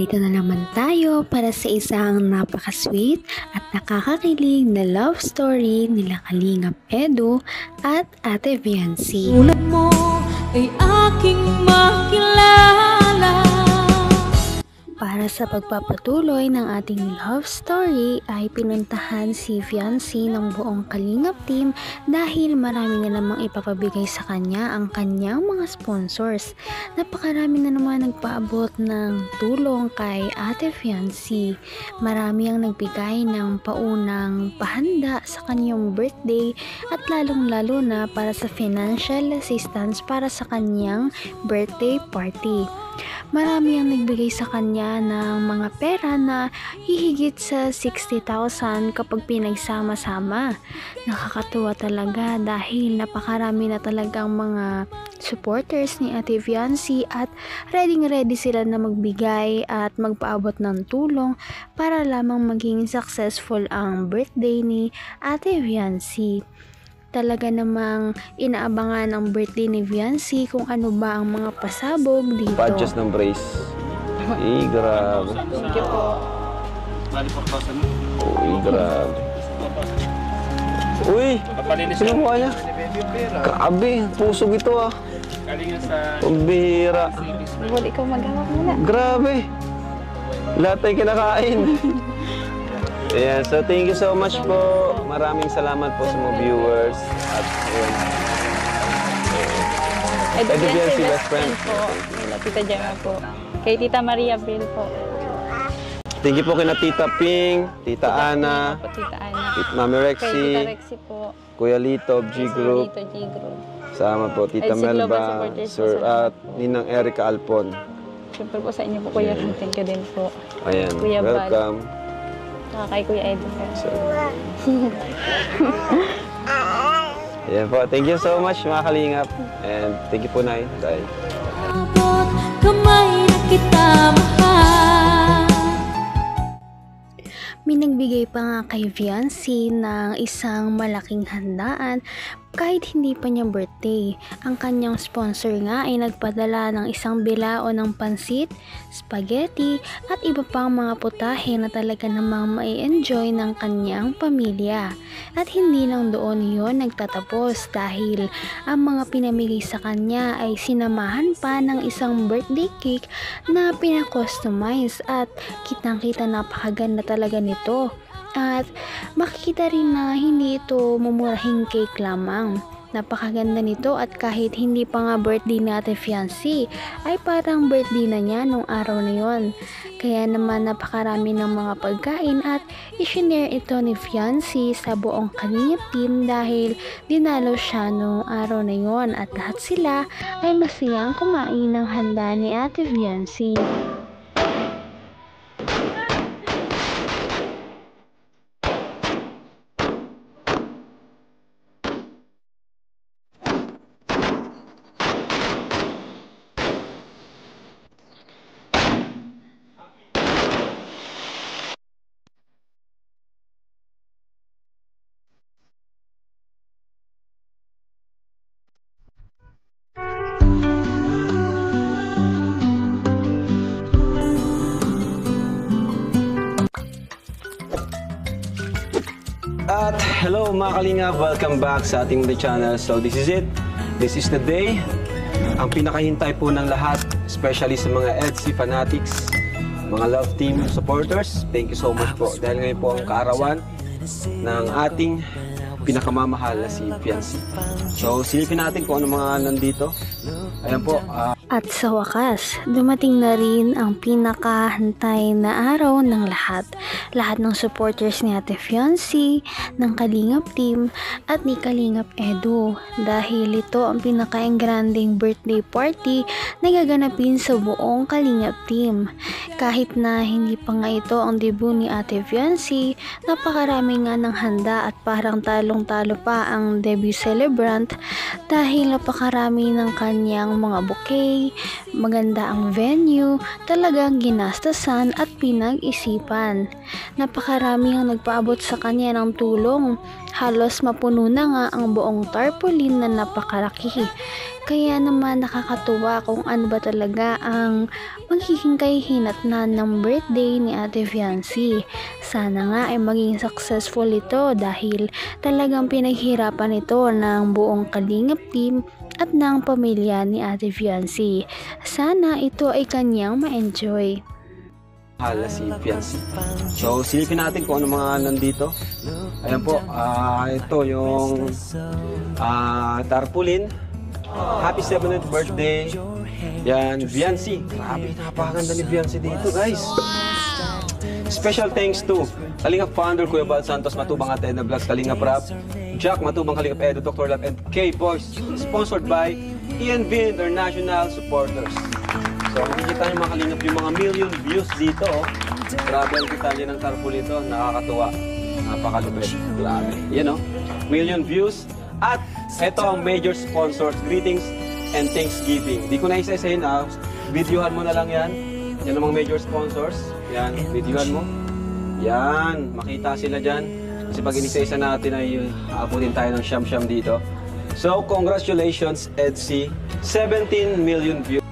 Narito na naman tayo para sa isang napaka-sweet at nakakakilig na love story nila Kalingap Edu at Ate Viancy. Tulad mo ay aking makilala. Para sa pagpapatuloy ng ating love story ay pinuntahan si Viancy ng buong Kalingap team dahil marami na namang ipapabigay sa kanya ang kanyang mga sponsors. Napakarami na naman nagpaabot ng tulong kay Ate Viancy. Marami ang nagbigay ng paunang pahanda sa kanyang birthday at lalong-lalo na para sa financial assistance para sa kanyang birthday party. Marami ang nagbigay sa kanya ng mga pera na hihigit sa 60,000 kapag pinagsama-sama. Nakakatuwa talaga dahil napakarami na talagang mga supporters ni Ate Viancy at ready sila na magbigay at magpaabot ng tulong para lamang maging successful ang birthday ni Ate Viancy. Talaga namang inaabangan ang birthday ni Viancy kung ano ba ang mga pasabog dito. Badges ng brace. Grabe. Thank you po. Grabe. Uy! Sinukuha niya. Grabe, pusog ito ah. Pambihira. Wala ikaw maghawak muna. Grabe. Lahat ay kinakain. Ayan, so thank you so much po. Maraming salamat po sa mga viewers. At Edu Viancy best friend po. Kay Tita Gemma po. Kay Tita Maria Abril po. thank you po kina Tita Ping, Tita Ana, Tita Ana. Mami Kay Rexy, Tita Rexy po. Kuya Lito, G Group. Lito G Group. Sama po, Tita Ay, si Global Melba, Supporters Sir po sa at Ninang Erica Alpon. Siyempre po sa inyo po, Kuya. Thank you din po. Ayan, Kuya Bal. welcome. Kay Kuya Edu. Ayan po, thank you so much mga Kalingap. And thank you po, Nay. Dahil Abot kamay na kita mahal. May nagbigay pa nga kay Viancy ng isang malaking handaan kahit hindi pa niya birthday. Ang kanyang sponsor nga ay nagpadala ng isang bilao ng pansit, spaghetti at iba pang mga putahe na talaga namang mai-enjoy ng kanyang pamilya. At hindi lang doon yon nagtatapos dahil ang mga pinamigay sa kanya ay sinamahan pa ng isang birthday cake na pinakustomize at kitang-kita napakaganda talaga nito. At makikita rin na hindi ito mumurahing cake lamang. Napakaganda nito at kahit hindi pa nga birthday ni Ate Viancy ay parang birthday na niya nung araw na yon. Kaya naman napakarami ng mga pagkain at isinare ito ni Viancy sa buong Kalingap team dahil dinalo siya nung araw na yon at lahat sila ay masayang kumain ng handa ni Ate Viancy. At hello mga Kalingap, welcome back sa ating channel. So this is it. This is the day. Ang pinakahintay po ng lahat, especially sa mga EDSI fanatics, mga love team supporters. Thank you so much po. Dahil ngayon po ang kaarawan ng ating pinakamamahal na si Viancy. So silipin natin kung ano mga nandito. Ayan po. At sa wakas, dumating na rin ang pinakahantay na araw ng lahat. Lahat ng supporters ni Ate Viancy, ng Kalingap team, at ni Kalingap Edu. Dahil ito ang pinaka-engranding birthday party na gaganapin sa buong Kalingap team. Kahit na hindi pa nga ito ang debut ni Ate Viancy, napakarami nga ng handa at parang talong-talo pa ang debut celebrant dahil napakarami ng kanyang mga bouquet, birthday, maganda ang venue, talagang ginastasan at pinag-isipan. Napakarami ang nagpaabot sa kanya ng tulong. Halos mapuno na nga ang buong tarpaulin na napakalaki. Kaya naman nakakatuwa kung ano ba talaga ang magiging kahihinatnan ng birthday ni Ate Fiancy. Sana nga ay maging successful ito dahil talagang pinaghirapan ito ng buong Kalingap team at ng pamilya ni Ate Fiancy. Sana ito ay kanyang ma-enjoy. Hala si Fiancy. So, silipin natin kung ano mga nandito. Ayan po, ito yung tarpaulin. Happy 7th birthday. Yan, Fiancy. Grabe, napakaganda ni Fiancy dito, guys. Special thanks to Kalingap founder Kuya Bal Santos, Matubang Atena Vlogs, Kalingap Rap, Jack Matubang Kalingap Edu, Dr. Love, and K-Boys. Sponsored by ENV International Supporters. So, makikita nyo mga Kalingap yung mga million views dito. Grabe ang kita nyo ng tarpaulin ito. Nakakatuwa. Napakalupit. Grabe. Yan o. Million views. At ito ang major sponsors. Greetings and Thanksgiving. Di ko na isa-isahin. Videohan mo na lang yan. Yan ang mga major sponsors. Yan. Videohan mo. Yan. Makita sila dyan. Kasi pag inisa-isa natin ay aabutin tayo ng siyam-siyam dito. So, congratulations, EDC. 17 million views.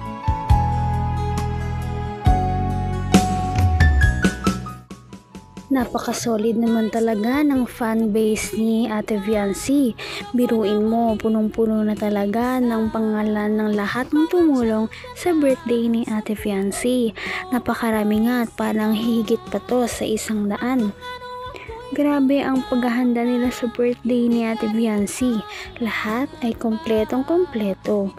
Napaka-solid naman talaga ng fanbase ni Ate Fiancy. Biruin mo, punong-puno na talaga ng pangalan ng lahat ng tumulong sa birthday ni Ate Fiancy. Napakarami nga at parang higit pa to sa 100. Grabe ang paghahanda nila sa birthday ni Ate Fiancy. Lahat ay kompletong-kompleto.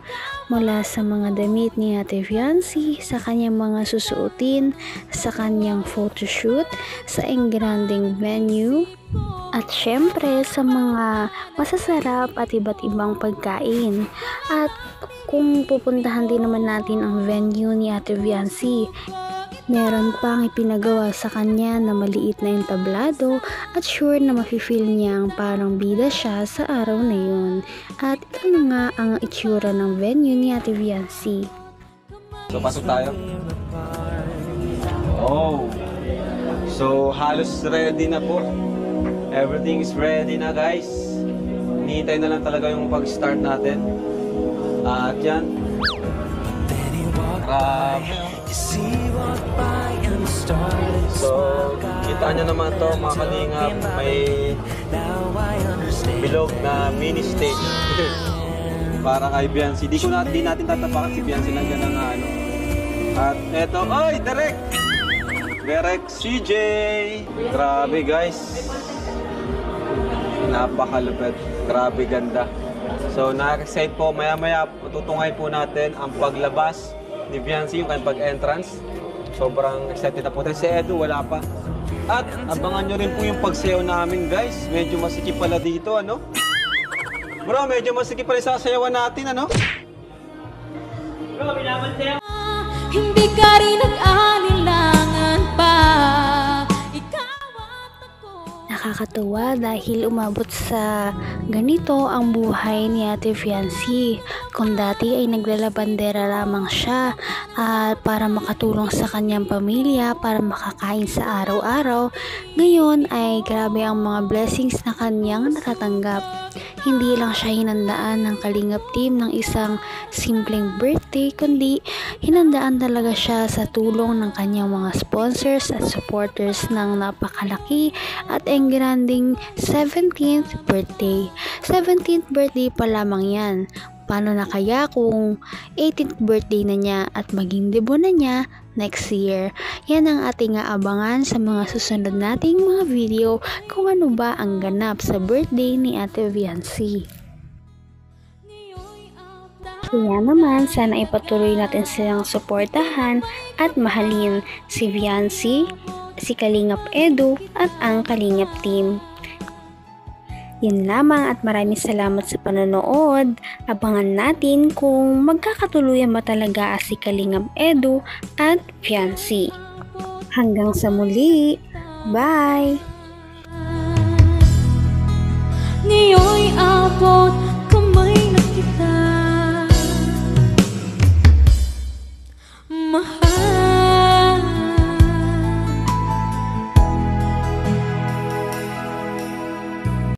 Mula sa mga damit ni Ate Fiancy, sa kanyang mga susuotin, sa kanyang photoshoot, sa engranding venue, at syempre sa mga masasarap at iba't ibang pagkain. At kung pupuntahan din naman natin ang venue ni Ate Fiancy, meron pang ipinagawa sa kanya na maliit na entablado at sure na mafe-feel niyang parang bida siya sa araw na yun. At ito na nga ang itsura ng venue ni Ate Fiancy. So, pasok tayo. Oh! So, halos ready na po. Everything is ready na, guys. Hinihintay na lang talaga yung pag-start natin. At yan. So, kita nyo naman to mga Kalingap, may bilog na mini stage para kay Fiancy. Di natin tatapakan si Fiancy, nandiyan ang ano. At eto, oy, Derek CJ. Grabe guys, napakalupit, grabe ganda. So, na-excite po, maya-maya tutungay po natin ang paglabas ni Fiancy, yung kanyang pag-entrance. Sobrang excited na po tayo. Si Edu, wala pa. At abangan nyo rin po yung pagsayaw namin, guys. Medyo masikip pala dito, ano? Bro, medyo masikip pala yung sasayawan natin, ano? Bro, binabansayaw. Hindi ka rin nag-alilangan pa. Ikaw at ako. Nakakatuwa dahil umabot sa ganito ang buhay ni Ate Fiancy. Kung dati ay naglalabandera lamang siya para makatulong sa kanyang pamilya, para makakain sa araw-araw, ngayon ay grabe ang mga blessings na kanyang natatanggap. Hindi lang siya hinandaan ng Kalingap team ng isang simpleng birthday, kundi hinandaan talaga siya sa tulong ng kanyang mga sponsors at supporters ng napakalaki at engranding 17th birthday. 17th birthday pa lamang yan. Paano na kaya kung 18th birthday na niya at maging debut na niya next year? Yan ang ating aabangan sa mga susunod nating mga video kung ano ba ang ganap sa birthday ni Ate Fiancy. Kaya naman, sana ipatuloy natin silang suportahan at mahalin si Fiancy, si Kalingap Edu at ang Kalingap team. Yan lamang at maraming salamat sa panonood. Abangan natin kung magkakatuluyan ba talaga si Kalingap Edu at Fiancy. Hanggang sa muli. Bye! Ngayon'y abot